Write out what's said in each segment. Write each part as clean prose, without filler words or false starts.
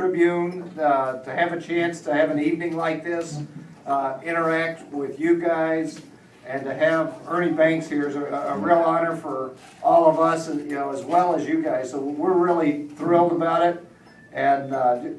Tribune to have a chance to have an evening like this, interact with you guys, and to have Ernie Banks here is a real honor for all of us, and as well as you guys. So we're really thrilled about it, and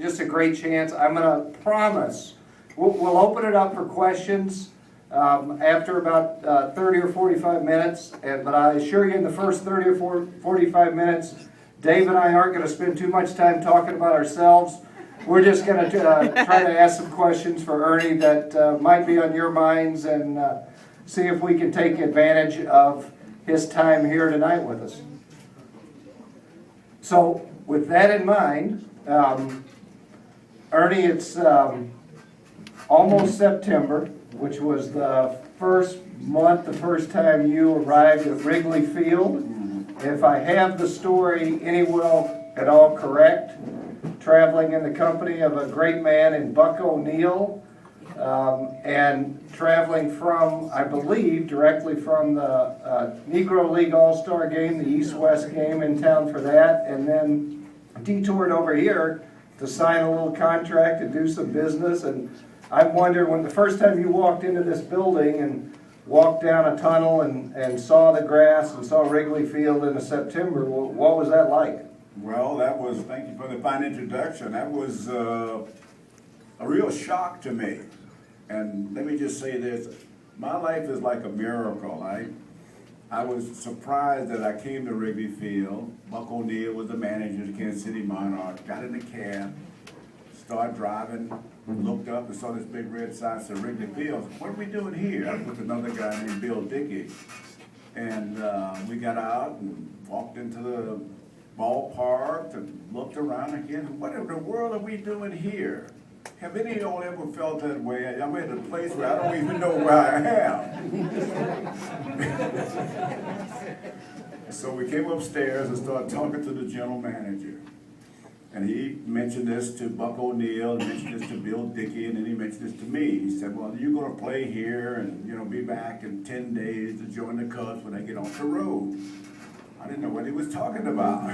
just a great chance. I'm going to promise we'll open it up for questions after about 30 or 45 minutes, but I assure you in the first 30 or 45 minutes, Dave and I aren't going to spend too much time talking about ourselves. We're just going to try to ask some questions for Ernie that might be on your minds, and see if we can take advantage of his time here tonight with us. So with that in mind, Ernie, it's almost September, which was the first time you arrived at Wrigley Field. If I have the story anywhere at all correct, traveling in the company of a great man in Buck O'Neill, and traveling from, I believe, directly from the Negro League All-Star game, the East-West game in town for that, and then detoured over here to sign a little contract to do some business. And I'm wondering, when the first time you walked into this building and walked down a tunnel and saw the grass and saw Wrigley Field in September, what was that like? Well, thank you for the fine introduction. That was a real shock to me. And let me just say this, my life is like a miracle. I was surprised that I came to Wrigley Field. Buck O'Neill was the manager of the Kansas City Monarchs. Got in the cab, started driving, looked up and saw this big red sign that said Wrigley Field. What are we doing here? I was with another guy named Bill Dickey. And we got out and walked into the ballpark and looked around again. What in the world are we doing here? Have any of y'all ever felt that way? I'm at a place where I don't even know where I am. So we came upstairs and started talking to the general manager. And he mentioned this to Buck O'Neill, mentioned this to Bill Dickey, and then he mentioned this to me. He said, well, you're going to play here and be back in 10 days to join the Cubs when they get off the road. I didn't know what he was talking about.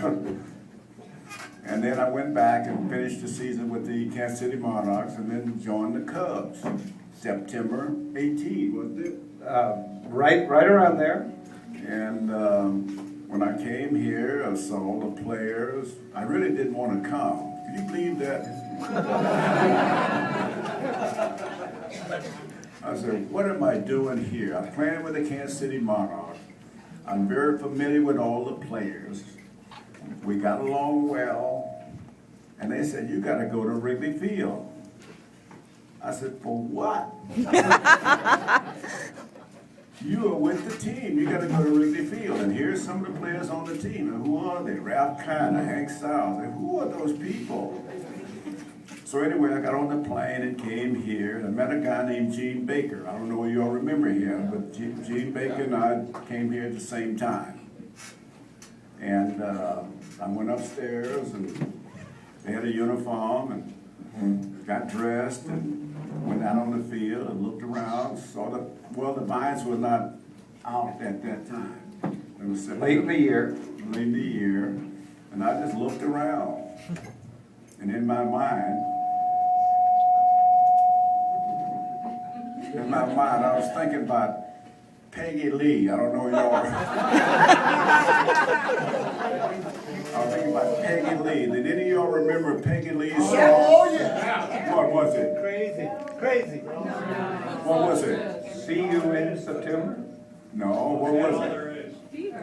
And then I went back and finished the season with the Kansas City Monarchs and then joined the Cubs. September 18, wasn't it? Right around there. And when I came here, I saw the players. I really didn't want to come. Can you believe that? I said, what am I doing here? I'm playing with the Kansas City Monarchs. I'm very familiar with all the players. We got along well, and they said, you got to go to Wrigley Field. I said, for what? You are with the team. You got to go to Wrigley Field, and here's some of the players on the team. And who are they? Ralph Kiner, Hank Styles. And who are those people? So anyway, I got on the plane and came here, and I met a guy named Gene Baker. I don't know if you all remember him, but Gene Baker and I came here at the same time. And I went upstairs, and they had a uniform, and got dressed, and went out on the field and looked around, saw the vines were not out at that time. It was Late in the year. Late in the year, and I just looked around, and in my mind, I was thinking about Peggy Lee. I don't know y'all. I was thinking about Peggy Lee. Did any of y'all remember Peggy Lee's song? Oh, yeah. What was it? Crazy. What was it? See you in September? No, what was it?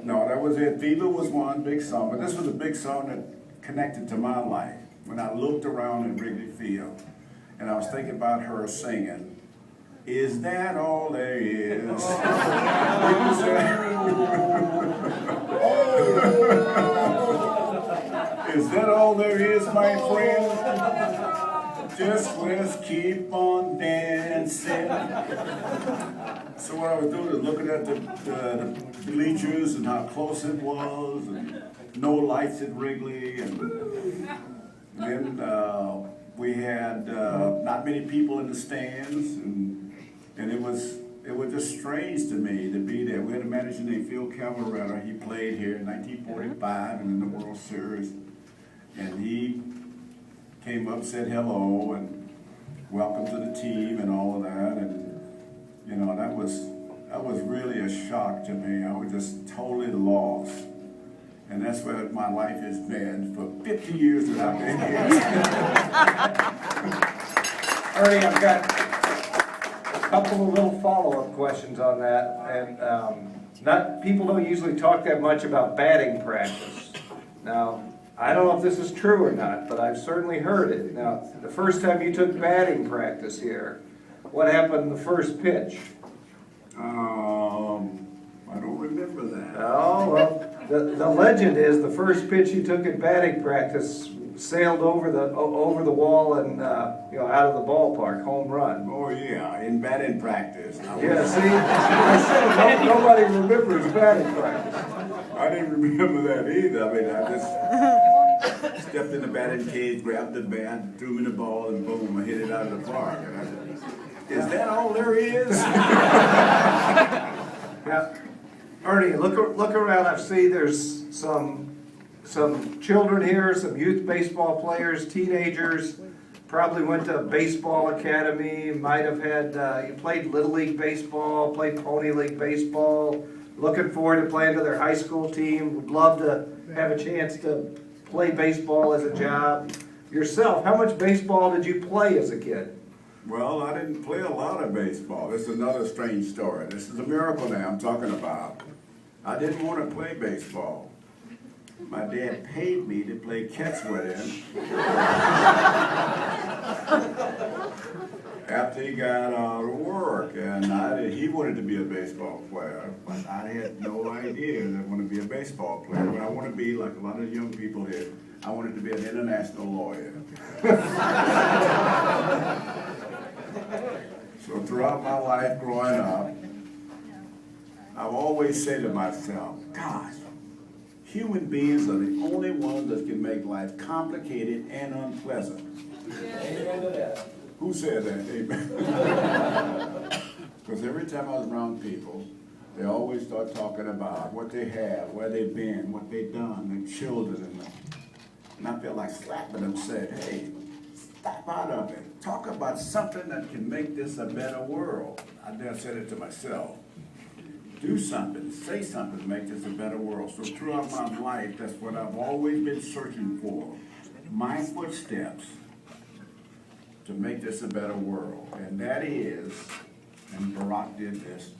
No, that was it. Fever was one big song, but this was a big song that connected to my life. When I looked around at Wrigley Field, and I was thinking about her singing, "Is that all there is?" Is that all there is, my friend? Just let's keep on dancing. So what I was doing is looking at the bleachers and how close it was, and no lights at Wrigley, and then we had not many people in the stands, and it was just strange to me to be there. We had a manager named Phil Camaretta. He played here in 1945 and in the World Series. And he came up, said hello, and welcome to the team and all of that. And, you know, that was really a shock to me. I was just totally lost. And that's where my life has been for 50 years that I've been here. Ernie, I've got a couple of little follow-up questions on that. And people don't usually talk that much about batting practice. Now, I don't know if this is true or not, but I've certainly heard it. Now, the first time you took batting practice here, what happened the first pitch? I don't remember that. Oh, well, the legend is the first pitch you took in batting practice sailed over the wall and out of the ballpark, home run. Oh yeah, in batting practice. Yeah, see, I said nobody remembers batting practice. I didn't remember that either. I mean, I just stepped in the batting cage, grabbed the bat, threw me the ball, and boom, I hit it out of the park. And I said, is that all there is? Yeah. Ernie, look around. I see there's some children here, some youth baseball players, teenagers, probably went to baseball academy, might have had, you played Little League baseball, played Pony League baseball, looking forward to playing to their high school team, would love to have a chance to play baseball as a job. Yourself, how much baseball did you play as a kid? Well, I didn't play a lot of baseball. This is another strange story. This is a miracle now I'm talking about. I didn't want to play baseball. My dad paid me to play catch with him after he got out of work. And he wanted to be a baseball player, but I had no idea that I wanted to be a baseball player. But I want to be, like a lot of young people here, I wanted to be an international lawyer. So throughout my life growing up, I've always said to myself, gosh, human beings are the only ones that can make life complicated and unpleasant. Amen to that. Who said that? Amen. Because every time I was around people, they always start talking about what they have, where they've been, what they've done, their children, and I feel like slapping them, saying, hey, stop out of it. Talk about something that can make this a better world. I then said it to myself. Do something, say something to make this a better world. So throughout my life, that's what I've always been searching for. My footsteps to make this a better world. And that is, and Barack did this,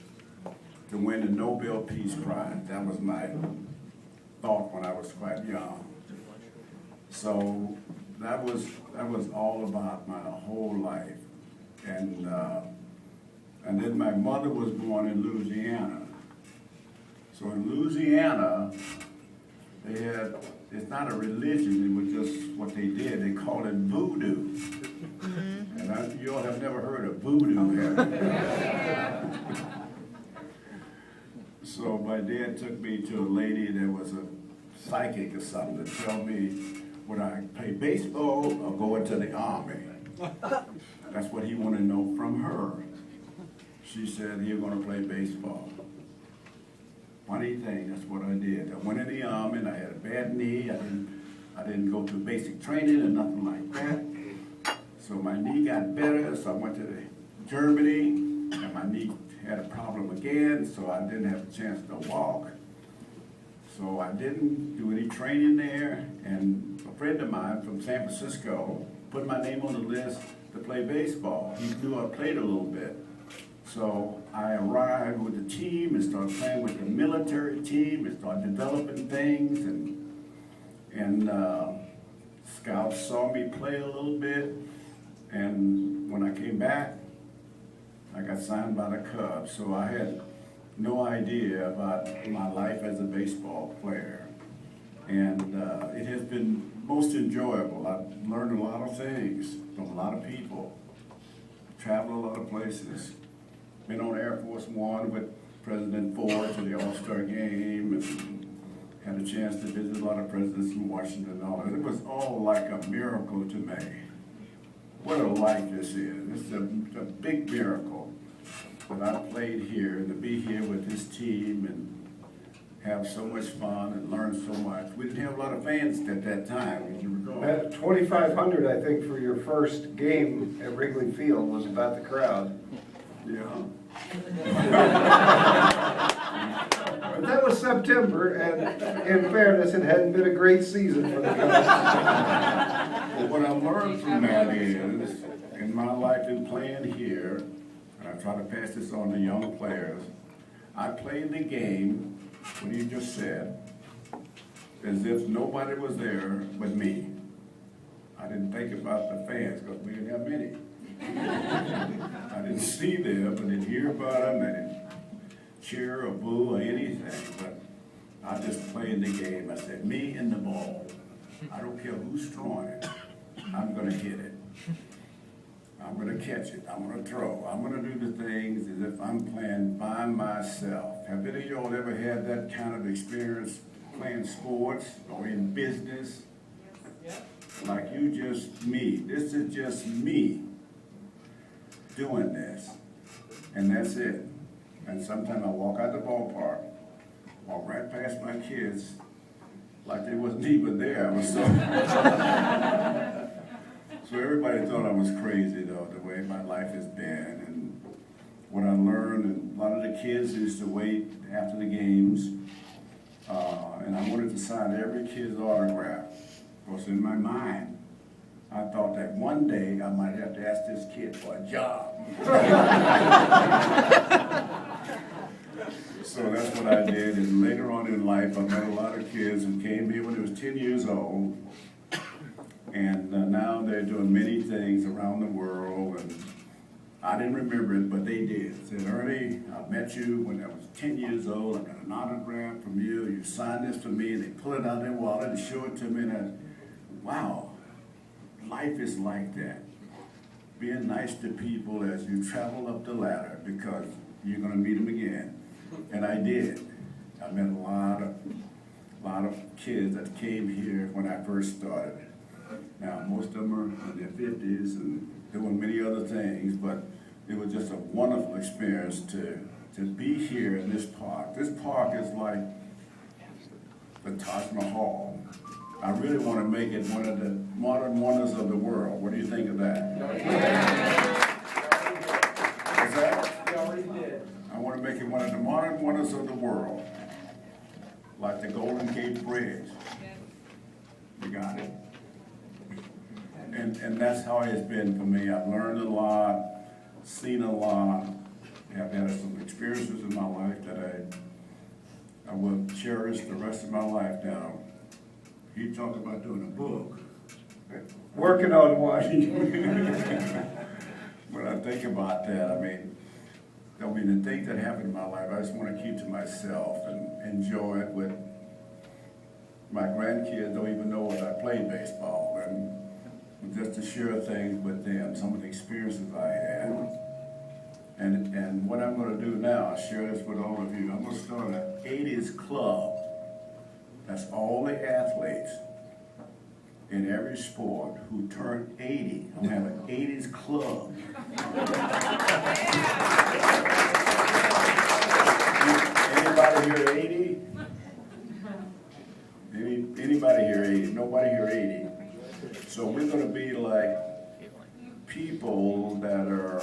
to win the Nobel Peace Prize. That was my thought when I was quite young. So that was all about my whole life. And then my mother was born in Louisiana. So in Louisiana, they had, it's not a religion, it was just what they did. They called it voodoo. And you all have never heard of voodoo, have you? So my dad took me to a lady that was a psychic or something to tell me, would I play baseball or go into the army? That's what he wanted to know from her. She said, you're going to play baseball. Funny thing, that's what I did. I went in the army and I had a bad knee. I didn't go through basic training or nothing like that. So my knee got better, so I went to Germany, and my knee had a problem again, so I didn't have a chance to walk. So I didn't do any training there, and a friend of mine from San Francisco put my name on the list to play baseball. He knew I played a little bit. So I arrived with the team and started playing with the military team and started developing things, and scouts saw me play a little bit, and when I came back, I got signed by the Cubs. So I had no idea about my life as a baseball player. And it has been most enjoyable. I've learned a lot of things from a lot of people, traveled a lot of places. Been on Air Force One with President Ford to the All-Star game, and had a chance to visit a lot of presidents in Washington and all that. It was all like a miracle to me. What a life this is. It's a big miracle that I played here, and to be here with this team have so much fun and learn so much. We didn't have a lot of fans at that time, as you recall. 2,500, I think, for your first game at Wrigley Field was about the crowd. Yeah. But that was September, and in fairness, it hadn't been a great season for the Cubs. Well, what I learned from that is, in my life in playing here, and I try to pass this on to young players, I played the game, what you just said, as if nobody was there but me. I didn't think about the fans, because we didn't have many. I didn't see them, I didn't hear about them, I didn't cheer or boo or anything, but I just played the game. I said, me and the ball. I don't care who's throwing it. I'm gonna hit it. I'm gonna catch it. I'm gonna throw. I'm gonna do the things as if I'm playing by myself. Have any of y'all ever had that kind of experience playing sports or in business? Like you just me. This is just me doing this. And that's it. And sometimes I walk out the ballpark, walk right past my kids, like they wasn't even there. I was so everybody thought I was crazy, though, the way my life has been. And what I learned, and a lot of the kids used to wait after the games, and I wanted to sign every kid's autograph. Of course, in my mind, I thought that one day I might have to ask this kid for a job. So that's what I did, and later on in life, I met a lot of kids who came here when they was 10 years old, and now they're doing many things around the world, and I didn't remember it, but they did. Said, Ernie, I met you when I was 10 years old, I got an autograph from you, you signed this for me, and they pull it out of their wallet and show it to me, and I, wow, life is like that. Being nice to people as you travel up the ladder, because you're gonna meet them again. And I did. I met a lot of kids that came here when I first started. Now, most of them are in their 50s and doing many other things, but it was just a wonderful experience to be here in this park. This park is like the Taj Mahal. I really want to make it one of the modern wonders of the world. What do you think of that? What's that? We already did. I want to make it one of the modern wonders of the world, like the Golden Gate Bridge. You got it? And that's how it's been for me. I've learned a lot, seen a lot, I've had some experiences in my life that I will cherish the rest of my life now. He talked about doing a book. Working on one. When I think about that, I mean, the things that happened in my life, I just want to keep to myself and enjoy it with my grandkids. Don't even know that I played baseball, and just to share things with them, some of the experiences I had. And what I'm going to do now, I'll share this with all of you. I'm going to start an 80s club. That's all the athletes in every sport who turn 80. I'm going to have an 80s club. Anybody here 80? Anybody here 80? Nobody here 80. So we're going to be like people that are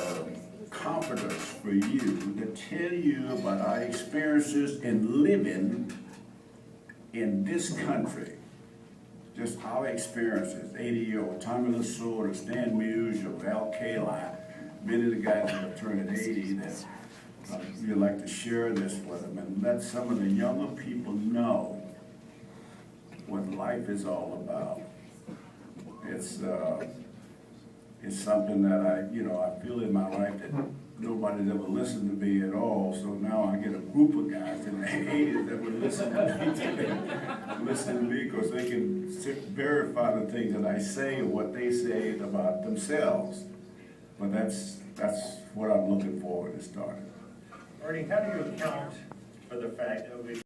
comforters for you to tell you about our experiences in living in this country. Just our experiences. 80-year-old Tommy Lasorda, Stan Musial, Al Kali, many of the guys that have turned 80 that we'd like to share this with them and let some of the younger people know what life is all about. It's something that I feel in my life that nobody's ever listened to me at all. So now I get a group of guys in the 80s that would listen to me because they can verify the things that I say or what they say about themselves. But that's what I'm looking forward to starting. Ernie, how do you account for the fact that we